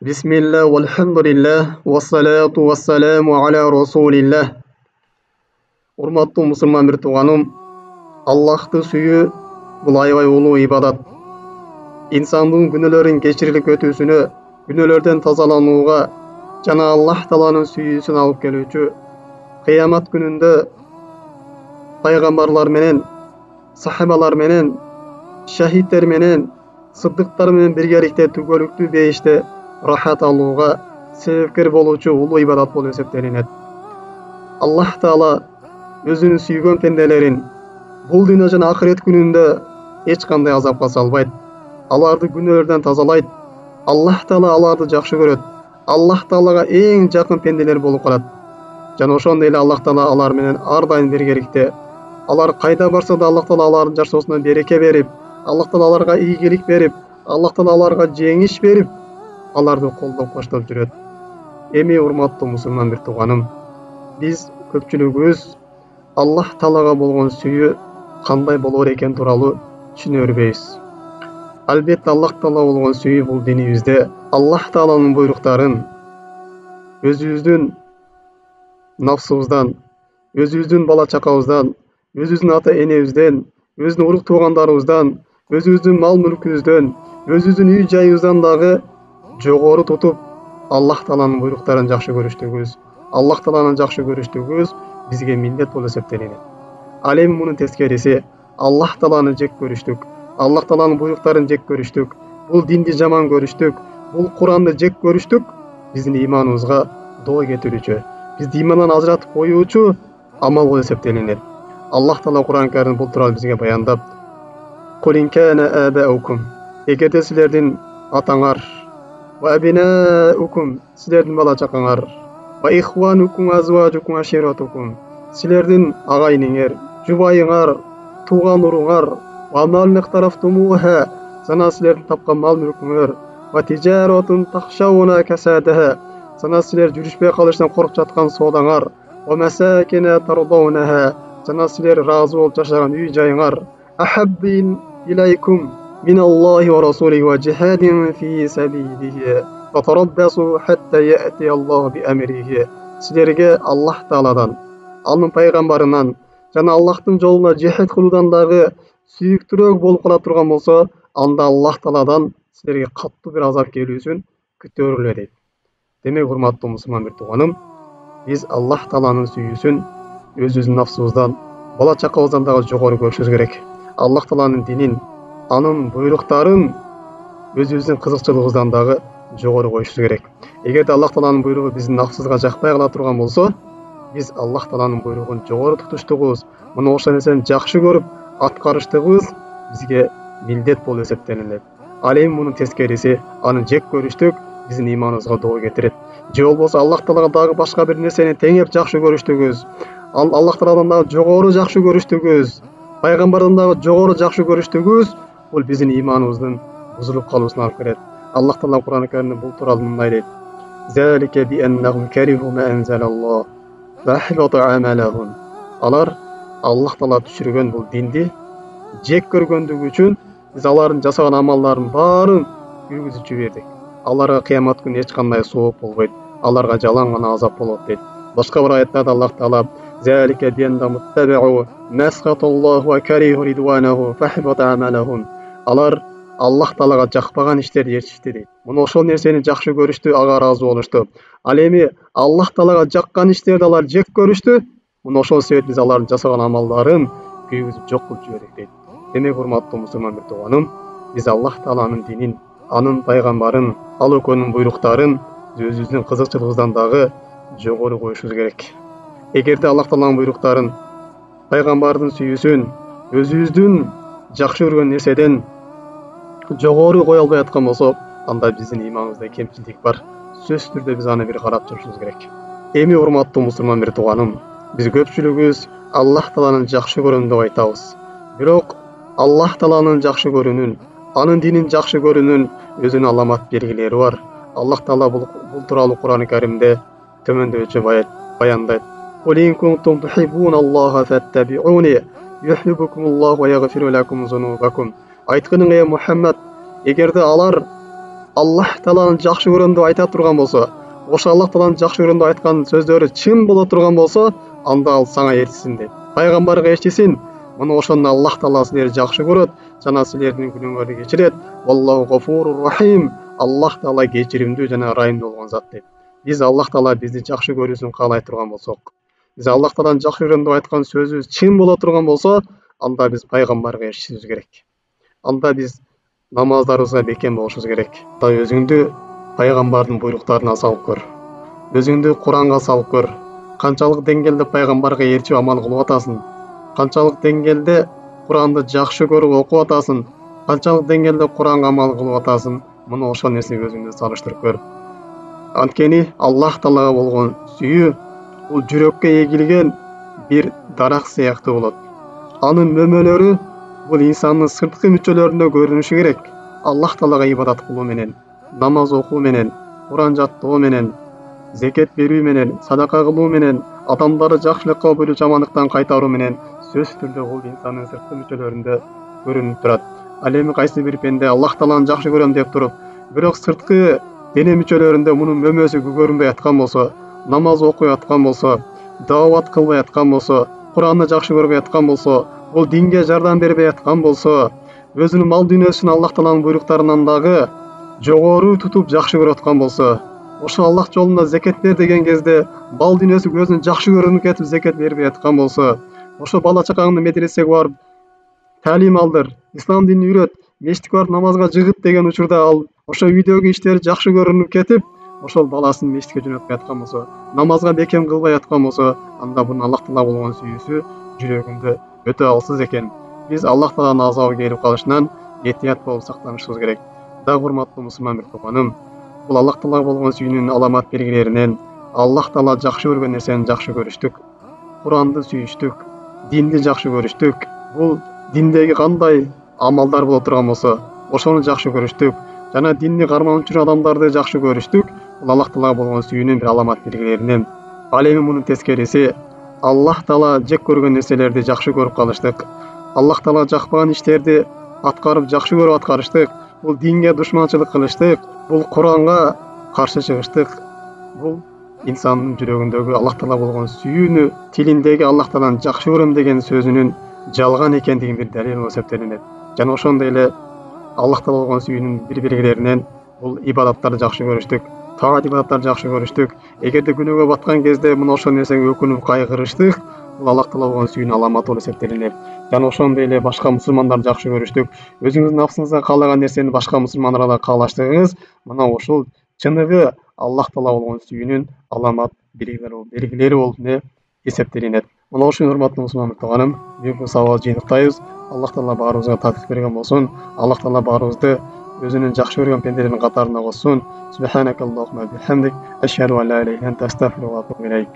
Bismillah, walhamdulillah, wassalatu wassalamu ala rasulillah. Урматтуу мусулман бир тууганым, Аллахты сүйүү бул аябай улуу ибадат. Инсандын күнөөлөрүн кечирилип өтүүсүнө, күнөөлөрдөн тазаланууга жана Аллах Тааланын сүйүүсүн алып келүүчү кыямат күнүндө пайгамбарлар менен, сахабалар менен, шахидтер менен, сыдыктар менен биргеликте түгөлүктүү бейиште рахат алууга себепкер болуучу улуу ибадат болуп эсептелинет. Аллах Таала өзүнүн сүйгөн пенделерин бул дүйнө жана акырет күнүндө эч кандай азапка салбайт. Аларды күнөөлөрдөн тазалайт. Аллах Таала аларды жакшы көрөт. Аллах Таалага эң жакын пенделер болуп калат. Жана ошондой эле Аллах Таала алар менен ар дайым биргеликте. Алар кайда барса да Аллах Таала алардын жашоосуна береке берип, Аллах Таала аларга ийгилик берип, Аллах Таала аларга жеңиш берип, аларды колдоп коштоп жүрөт. Эми урматтуу мусулман бир тууганым, биз көпчүлүгүбүз Аллах Таалага болгон сүйүү кандай болор экен тууралуу түшүнө бербейбиз. Албетте Аллах Таала болгон сүйүү бул динибизде Аллах Тааланын буйруктарын өзүбүздүн нафсыбыздан, өзүбүздүн бала чакабыздан, өзүбүздүн ата энебизден, өзүбүздүн урук туугандарыбыздан, өзүбүздүн мал мүлкүбүздөн, өзүбүздүн үй жайыбыздан дагы жогору тутуп Аллах Тааланын буйруктарын жакшы көрүштүгүбүз, Аллах Тааланы жакшы көрүштүгүбүз бизге милдет болуп эсептелинет. Ал эми мунун тескериси Аллах Тааланы жек көрүштүк, Аллах Тааланын буйруктарын жек көрүштүк, бул динди жаман көрүштүк, бул Куранды жек көрүштүк биздин ыйманыбызга доо кетирүүчү, бизди ыймандан ажыратып коюучу амал болуп эсептелинет. Аллах Таала Куран Каримде бул тууралуу бизге баяндап: "Кул ин кана абаукум", эгерде силердин атаңар, ва абинаукум, силердин бала чакаңар, ва ихванукум азважукум аширатукум, силердин агайниңер, жубайыңар, тууган уруңар, ва малмактарафтумуха, жана силердин тапкан мал мүлкүңөр, ва тижаратун тахшауна касадаха, жана силер жүрүшпөй калыштан коркуп жаткан соодаңар, ва масакина тардаунаха, жана силер ыраазы болуп жашаган үй жайыңар, ахаббин илайкум миналлахи ва расулихи ва джихадин фи сабилихи, ва тараббасу хатта яати Аллаху би амрихи, силерге Аллах Тааладан, анын пайгамбарынан жана Аллахтын жолуна жихад кылуудан дагы сүйүктүүрөөк болуп кала турган болсо, анда Аллах Тааладан силерге каттуу бир азап келүүсүн күтөрүлө дейт. Демек, урматтуу мусулман бир тууганым, биз Аллах Тааланын сүйүүсүн өзүбүздүн нафсыбыздан, бала чакабыздан дагы жогору көрүшүбүз керек. Аллах Тааланын динин, анын буйруктарын өзүбүздүн кызыкчылыгыбыздан дагы жогору коюшубуз керек. Эгерде Аллах Тааланын буйругу биздин нафсыбызга жакпай кала турган болсо, биз Аллах Тааланын буйругун жогору тутуштугубуз, мына ошол нерсени жакшы көрүп аткарыштыгыбыз бизге милдет болуп эсептелинет. Ал эми мунун тескериси, аны жек көрүштүк биздин ыйманыбызга доо кетирет. Же болбосо Аллах Таалага дагы башка бир нерсени теңеп жакшы көрүштүгүбүз, Аллах Тааладан дагы жогору жакшы көрүштүгүбүз, пайгамбардан дагы жогору жакшы көрүштүгүбүз, бул биздин ыйманыбыздын бузулуп калуусуна алып келет. Аллах Таала Куран Каримде бул тууралуу мындай дейт: "Залика би аннахум кариху ма анзалаллах ва хабата амалахум". Алар Аллах Таала түшүргөн бул динди жек көргөндүгү үчүн биз алардын жасаган амалдарын баарын күйгүзүп жибердик. Аларга кыямат күнү эч кандай сооп болбойт, аларга жалаң гана азап болот дейт. Башка бир аятта Аллах Таала: "Залика би аннахум иттабау масхаталлаху ва кариху ридванаху фахбата амалахум". Алар Аллах Таалага жакпаган иштерди ээрчишти дейт. Мына ошол нерсени жакшы көрүштү, ага ыраазы болушту. Ал эми Аллах Таалага жаккан иштерди алар жек көрүштү. Мына ошол себеп биз алардын жасаган амалдарын күйгүзүп жок кылып жибердик дейт. Демек, урматтуу мусулман бир тууганым, биз Аллах Тааланын динин, анын пайгамбарын, ал экөөнүн буйруктарын өзүбүздүн кызыкчылыгыбыздан дагы жогору коюшубуз керек. Эгерде Аллах Тааланын буйруктарын, пайгамбардын сүйүүсүн өзүбүздүн жакшы көргөн нерседен жогору кое албай аткан болсок, анда биздин ыйманыбызда кемчилик бар. Сөзсүз түрдө биз аны бир карап чыгышыбыз керек. Эми, урматтуу мусулман бир тууганым, биз көпчүлүгүбүз Аллах Тааланы жакшы көрөм деп айтабыз. Бирок Аллах Тааланы жакшы көрүүнүн, анын динин жакшы көрүүнүн өзүнүн аламат белгилери бар. Аллах Таала бул тууралуу Куран Каримде төмөндөчө баяндайт: "Кул ин кунтум тухиббуналлаха фаттабиуни юхиббукумуллаху ва ягфиру лакум зунубакум". Айткының Мухаммад, эгерде алар Аллах Тааланы жакшы көрөм деп айта турган болсо, ошо Аллах Тааланы жакшы көрөм деп айткан сөздөрү чын боло турган болсо, анда ал сага ээрчисин дейт. Пайгамбарга ээрчисин, мына ошондо Аллах Таала силерди жакшы көрөт жана силердин күнөөңөрдү кечирет. Валлаху гафурур рахим. Аллах Таала кечиримдүү жана ырайымдуу болгон зат дейт. Биз Аллах Таала бизди жакшы көрүүсүн каалай турган болсок, биз Аллах Тааланы жакшы көрөм деп айткан сөзүбүз чын боло турган болсо, анда биз пайгамбарга ээрчишибиз керек. Анда биз намаздарыбызга бекем болушубуз керек. Өзүңдү пайгамбардын буйруктарына салып көр. Өзүңдү Куранга салып көр. Канчалык деңгээлде пайгамбарга ээрчип амал кылып атасың? Канчалык деңгээлде Куранды жакшы көрүп окуп атасың? Канчалык деңгээлде Куранга амал кылып атасың? Мына ошол нерсеге өзүңдү салыштырып көр. Анткени Аллах Таалага болгон сүйүү бул жүрөккө эгилген бир дарак сыяктуу болот. Анын мөмөлөрү бул инсандын сырткы мүчөлөрүндө көрүнүшү керек. Аллах Таалага ибадат кылуу менен, намаз окуу менен, Куран жаттоо менен, зекет берүү менен, садака кылуу менен, адамдарды жакшылыкка буйруп жамандыктан кайтаруу менен сөзсүз түрдө бул инсандын сырткы мүчөлөрүндө көрүнүп турат. Ал эми кайсы бир пенде Аллах Тааланы жакшы көрөм деп туруп, бирок сырткы дене мүчөлөрүндө мунун мөмөсү көрүнбөй аткан болсо, намаз окуй аткан болсо, даават кылбай аткан болсо, Куранды жакшы көрбөй аткан болсо, бул динге жардам бербей аткан болсо, өзүнүн мал дүйнөсүн Аллах Тааланын буйруктарынан дагы жогору тутуп жакшы көрүп аткан болсо, ошо Аллах жолунда зекет бер деген кезде мал дүйнөсү өзүнүн жакшы көрүнүп кетип зекет бербей аткан болсо, ошо бала чакаңды медресеге барып талим алдыр, ислам динин үйрөт, мечитке барып намазга жыгыт деген учурда ал ошо үйдөгү иштери жакшы көрүнүп кетип, ошол баласын мечитке жөнөтпөй аткан болсо, намазга бекем кылбай аткан болсо, анда бунун Аллах Таала болгон сүйүүсү жүрөгүндө өтө алсыз экен. Биз Аллах Тааланын азабы келип калышынан этият болуп сактанышыбыз керек. Дагы урматтуу мусулман бир тууганым, бул Аллах Таалага болгон сүйүүнүн аламат белгилеринен Аллах Таала жакшы көргөн нерсени жакшы көрүштүк, Куранды сүйүштүк, динди жакшы көрүштүк. Бул диндеги кандай амалдар боло турган болсо, ошону жакшы көрүштүк жана динди кармануучу адамдарды жакшы көрүштүк. Бул Аллах Таалага болгон сүйүүнүн бир аламат белгилеринен. Ал эми мунун тескериси, Аллах Таала жек көргөн нерселерди жакшы көрүп калыштык. Аллах Таала жакпаган иштерди аткарып жакшы көрүп аткарыштык. Бул динге душманчылык кылыштык. Бул Куранга каршы чыгыштык. Бул инсандын жүрөгүндөгү Аллах Таала болгон сүйүүнү, тилиндеги Аллах Тааланы жакшы көрөм деген сөзүнүн жалган экендигин бир далил болуп эсептелинет. Жана ошондой эле Аллах Таала болгон сүйүүнүн бир белгилеринен бул ибадаттарды жакшы көрүштүк, таат ибадаттарды жакшы көрүштүк. Эгерде күнөөгө баткан кезде мына ошол нерсеге өкүнүп кайгырыштык, бул Аллах Таала болгон сүйүүнүн аламаты болуп эсептелинет. Жана ошондой эле башка мусулмандарды жакшы көрүштүк. Өзүңүздүн нафсыңызга каалаган нерсени башка мусулмандарга да каалаштыгыңыз, мына ушул чыныгы Аллах Таала болгон сүйүүнүн аламат белгилери болуп эсептелинет. Мына ушул урматтуу мусулман тууганым, бүгүнкү сабакты жыйынтыктайбыз. Аллах Таала баарыбызга татык берген болсун. Аллах Таала баарыбызды өзүнүн жакшы көргөн пенделеринин катарына коссун. Субханакаллахумма бихамдик, ашхаду ан ла иляха илля анта, астагфирука ва атубу илейк.